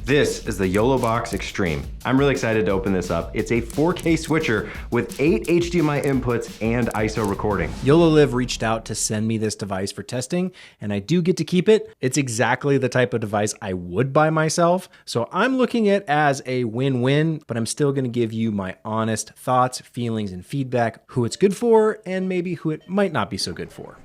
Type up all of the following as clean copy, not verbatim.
This is the YoloBox Extreme. I'm really excited to open this up. It's a 4K switcher with 8 HDMI inputs and ISO recording. YoloLive reached out to send me this device for testing, and I do get to keep it. It's exactly the type of device I would buy myself, so I'm looking at it as a win-win, but I'm still gonna give you my honest thoughts, feelings, and feedback, who it's good for, and maybe who it might not be so good for.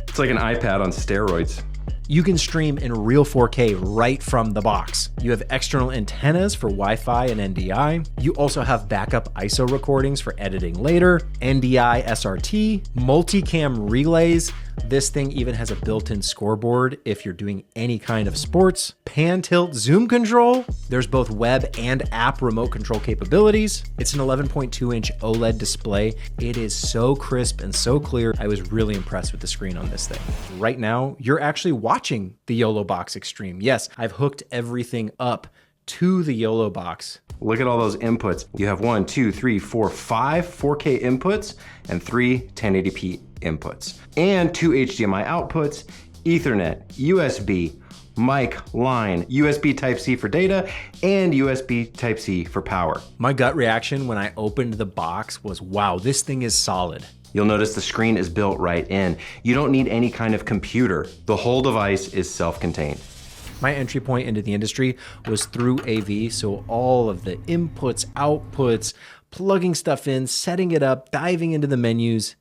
It's like an iPad on steroids. You can stream in real 4K right from the box. You have external antennas for Wi-Fi and NDI. You also have backup ISO recordings for editing later, NDI SRT, multicam relays. This thing even has a built-in scoreboard if you're doing any kind of sports. Pan, tilt, zoom control. There's both web and app remote control capabilities. It's an 11.2-inch OLED display. It is so crisp and so clear. I was really impressed with the screen on this thing. Right now, you're actually watching the YoloBox Extreme. Yes, I've hooked everything up to the YoloBox. Look at all those inputs. You have 1, 2, 3, 4, 5 4K inputs and 3 1080p inputs. And 2 HDMI outputs, Ethernet, USB, mic, line, USB Type-C for data, and USB Type-C for power. My gut reaction when I opened the box was, wow, this thing is solid. You'll notice the screen is built right in. You don't need any kind of computer. The whole device is self-contained. My entry point into the industry was through AV, so all of the inputs, outputs, plugging stuff in, setting it up, diving into the menus,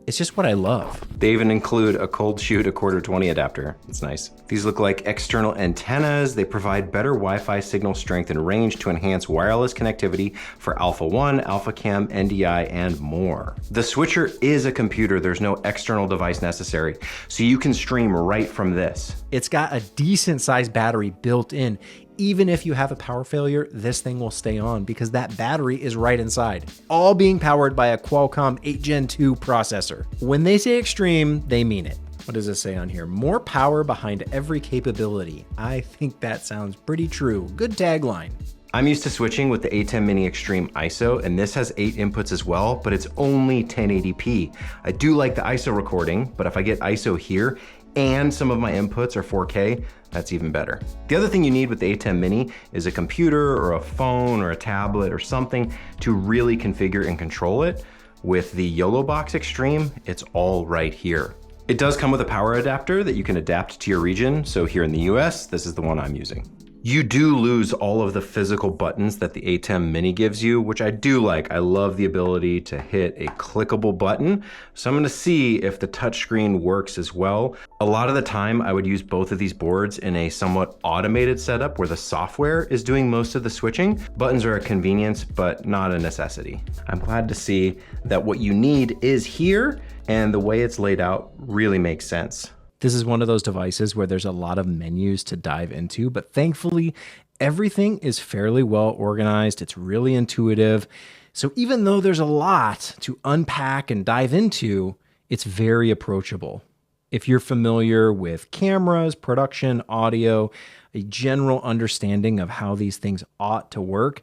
it's just what I love. They even include a cold shoot, a 1/4-20 adapter. It's nice. These look like external antennas. They provide better Wi-Fi signal strength and range to enhance wireless connectivity for Alpha 1, Alpha Cam, NDI, and more. The switcher is a computer. There's no external device necessary, so you can stream right from this. It's got a decent sized battery built in. Even if you have a power failure, this thing will stay on because that battery is right inside. All being powered by a Qualcomm 8 Gen 2 processor. When they say extreme, they mean it. What does it say on here? More power behind every capability. I think that sounds pretty true. Good tagline. I'm used to switching with the A10 Mini Extreme ISO, and this has 8 inputs as well, but it's only 1080p. I do like the ISO recording, but if I get ISO here and some of my inputs are 4K, that's even better. The other thing you need with the A10 Mini is a computer or a phone or a tablet or something to really configure and control it. With the YoloBox Extreme, it's all right here. It does come with a power adapter that you can adapt to your region. So here in the US, this is the one I'm using. You do lose all of the physical buttons that the A10 Mini gives you, which I do like. I love the ability to hit a clickable button. So I'm gonna see if the touchscreen works as well. A lot of the time I would use both of these boards in a somewhat automated setup where the software is doing most of the switching. Buttons are a convenience, but not a necessity. I'm glad to see that what you need is here, and the way it's laid out really makes sense. This is one of those devices where there's a lot of menus to dive into, but thankfully everything is fairly well organized. It's really intuitive. So even though there's a lot to unpack and dive into, it's very approachable. If you're familiar with cameras, production, audio, a general understanding of how these things ought to work,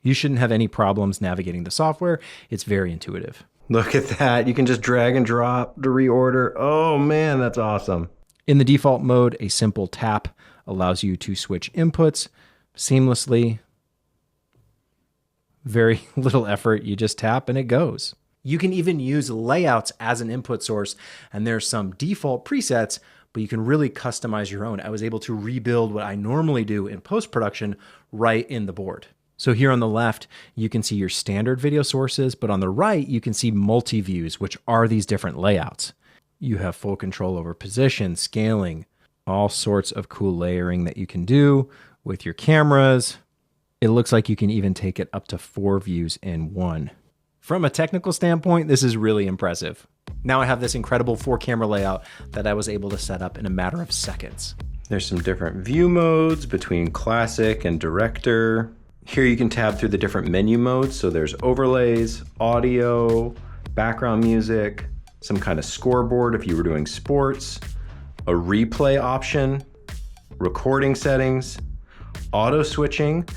you shouldn't have any problems navigating the software. It's very intuitive. Look at that. You can just drag and drop to reorder. Oh man, that's awesome. In the default mode, a simple tap allows you to switch inputs seamlessly. Very little effort. You just tap and it goes. You can even use layouts as an input source, and there's some default presets, but you can really customize your own. I was able to rebuild what I normally do in post-production right in the board. So here on the left, you can see your standard video sources, but on the right, you can see multi-views, which are these different layouts. You have full control over position, scaling, all sorts of cool layering that you can do with your cameras. It looks like you can even take it up to 4 views in one. From a technical standpoint, this is really impressive. Now I have this incredible 4-camera layout that I was able to set up in a matter of seconds. There's some different view modes between classic and director. Here you can tab through the different menu modes. So there's overlays, audio, background music, some kind of scoreboard if you were doing sports, a replay option, recording settings, auto switching.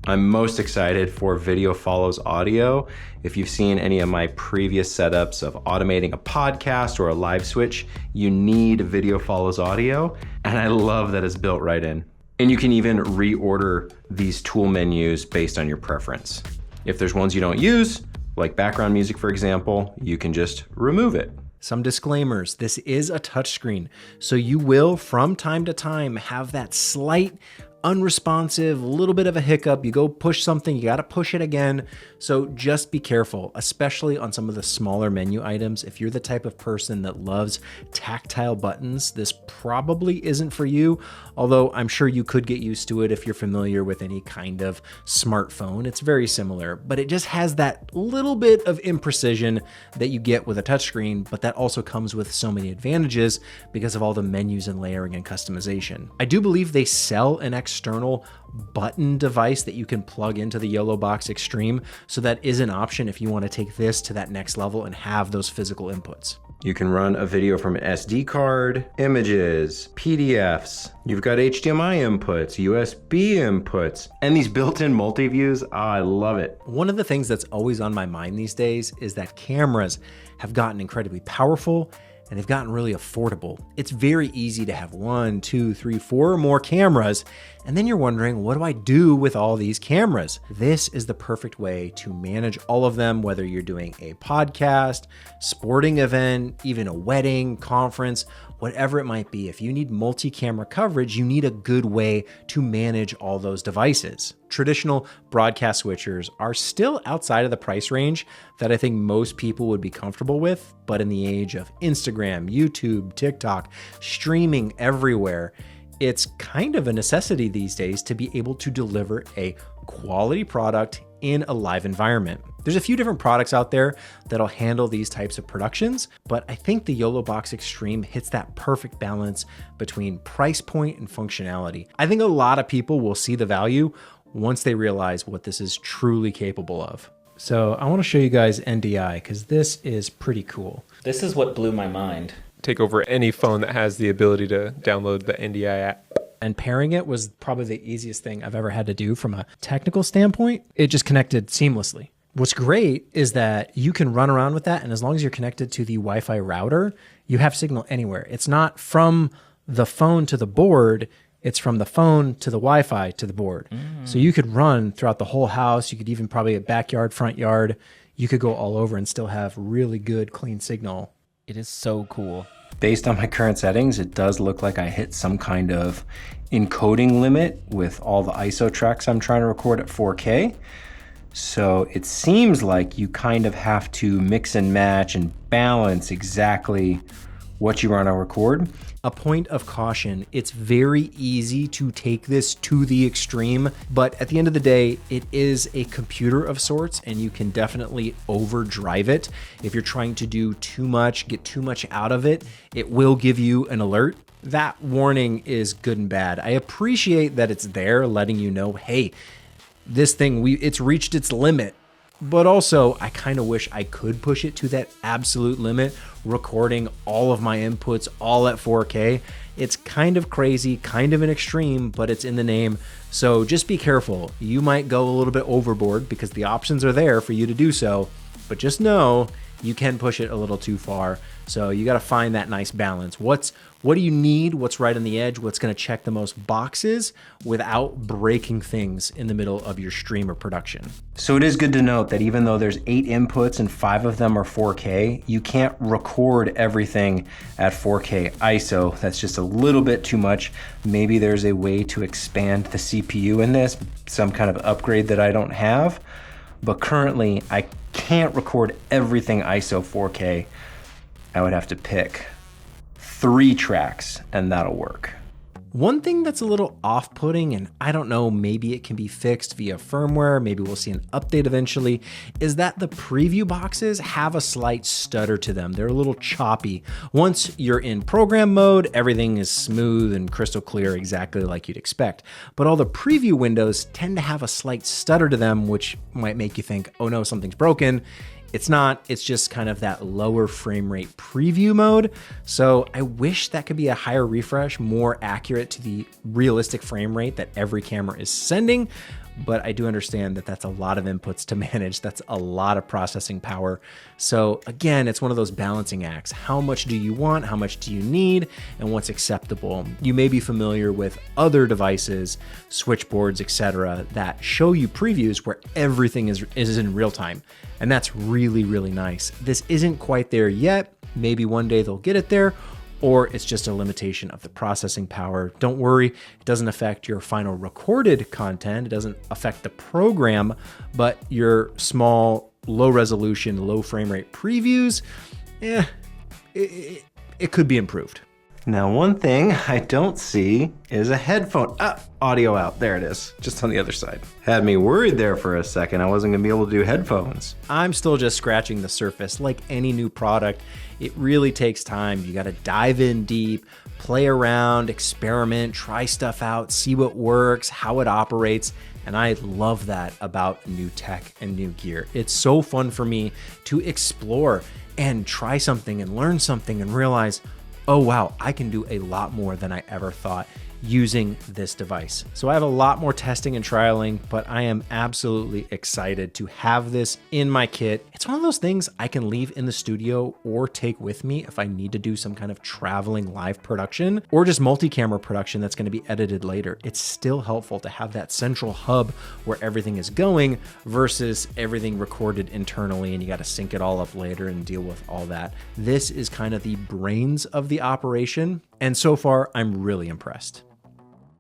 I'm most excited for video follows audio. If you've seen any of my previous setups of automating a podcast or a live switch, you need video follows audio, and I love that it's built right in. And you can even reorder these tool menus based on your preference. If there's ones you don't use, like background music, for example, you can just remove it. Some disclaimers. This is a touchscreen, so you will, from time to time, have that slight unresponsive, little bit of a hiccup. You go push something, you got to push it again. So just be careful, especially on some of the smaller menu items. If you're the type of person that loves tactile buttons, this probably isn't for you, although I'm sure you could get used to it if you're familiar with any kind of smartphone. It's very similar, but it just has that little bit of imprecision that you get with a touchscreen, but that also comes with so many advantages because of all the menus and layering and customization. I do believe they sell an external button device that you can plug into the YoloBox Extreme, so that is an option if you want to take this to that next level and have those physical inputs. You can run a video from an SD card, images, PDFs. You've got HDMI inputs, USB inputs, and these built-in multi-views. I love it. One of the things that's always on my mind these days is that cameras have gotten incredibly powerful and they've gotten really affordable. It's very easy to have 1, 2, 3, 4 or more cameras, and then you're wondering, what do I do with all these cameras? This is the perfect way to manage all of them, whether you're doing a podcast, sporting event, even a wedding, conference, whatever it might be. If you need multi-camera coverage, you need a good way to manage all those devices. Traditional broadcast switchers are still outside of the price range that I think most people would be comfortable with, but in the age of Instagram, YouTube, TikTok, streaming everywhere, it's kind of a necessity these days to be able to deliver a quality product in a live environment. There's a few different products out there that'll handle these types of productions, but I think the YoloBox Extreme hits that perfect balance between price point and functionality. I think a lot of people will see the value once they realize what this is truly capable of. So I want to show you guys NDI because this is pretty cool. This is what blew my mind. Take over any phone that has the ability to download the NDI app. And pairing it was probably the easiest thing I've ever had to do from a technical standpoint. It just connected seamlessly. What's great is that you can run around with that, and as long as you're connected to the Wi-Fi router, you have signal anywhere. It's not from the phone to the board, it's from the phone to the Wi-Fi to the board. So you could run throughout the whole house. You could even probably a backyard, front yard. You could go all over and still have really good, clean signal. It is so cool. Based on my current settings, it does look like I hit some kind of encoding limit with all the ISO tracks I'm trying to record at 4K. So it seems like you kind of have to mix and match and balance exactly what you want to record. A point of caution, it's very easy to take this to the extreme, but at the end of the day, it is a computer of sorts, and you can definitely overdrive it. If you're trying to do too much, get too much out of it, it will give you an alert. That warning is good and bad. I appreciate that it's there letting you know, hey, this thing, it's reached its limit. But also, I kind of wish I could push it to that absolute limit, recording all of my inputs all at 4K. It's kind of crazy, kind of an extreme, but it's in the name. So just be careful. You might go a little bit overboard because the options are there for you to do so, but just know you can push it a little too far. So you got to find that nice balance. What do you need? What's right on the edge? What's going to check the most boxes without breaking things in the middle of your stream or production? So it is good to note that even though there's 8 inputs and 5 of them are 4K, you can't record everything at 4K ISO. That's just a little bit too much. Maybe there's a way to expand the CPU in this, some kind of upgrade that I don't have. But currently, I can't record everything ISO 4K. I would have to pick 3 tracks and that'll work. One thing that's a little off-putting, and I don't know, maybe it can be fixed via firmware, maybe we'll see an update eventually, is that the preview boxes have a slight stutter to them. They're a little choppy. Once you're in program mode, everything is smooth and crystal clear, exactly like you'd expect. But all the preview windows tend to have a slight stutter to them, which might make you think, oh no, something's broken. It's not, it's just kind of that lower frame rate preview mode. So I wish that could be a higher refresh, more accurate to the realistic frame rate that every camera is sending. but I do understand that that's a lot of inputs to manage. That's a lot of processing power. So again, it's one of those balancing acts. How much do you want? How much do you need? And what's acceptable? You may be familiar with other devices, switchboards, etc., that show you previews where everything is in real time. And that's really, really nice. This isn't quite there yet. Maybe one day they'll get it there, or it's just a limitation of the processing power. Don't worry, it doesn't affect your final recorded content. It doesn't affect the program, but your small, low resolution, low frame rate previews, it could be improved. Now, one thing I don't see is a headphone. Audio out. There it is, just on the other side. Had me worried there for a second. I wasn't gonna be able to do headphones. I'm still just scratching the surface. Like any new product, it really takes time. You gotta dive in deep, play around, experiment, try stuff out, see what works, how it operates. And I love that about new tech and new gear. It's so fun for me to explore and try something and learn something and realize, oh wow, I can do a lot more than I ever thought using this device. So I have a lot more testing and trialing, but I am absolutely excited to have this in my kit. It's one of those things I can leave in the studio or take with me if I need to do some kind of traveling live production or just multi-camera production that's going to be edited later. It's still helpful to have that central hub where everything is going versus everything recorded internally and you got to sync it all up later and deal with all that. This is kind of the brains of the operation. And so far, I'm really impressed.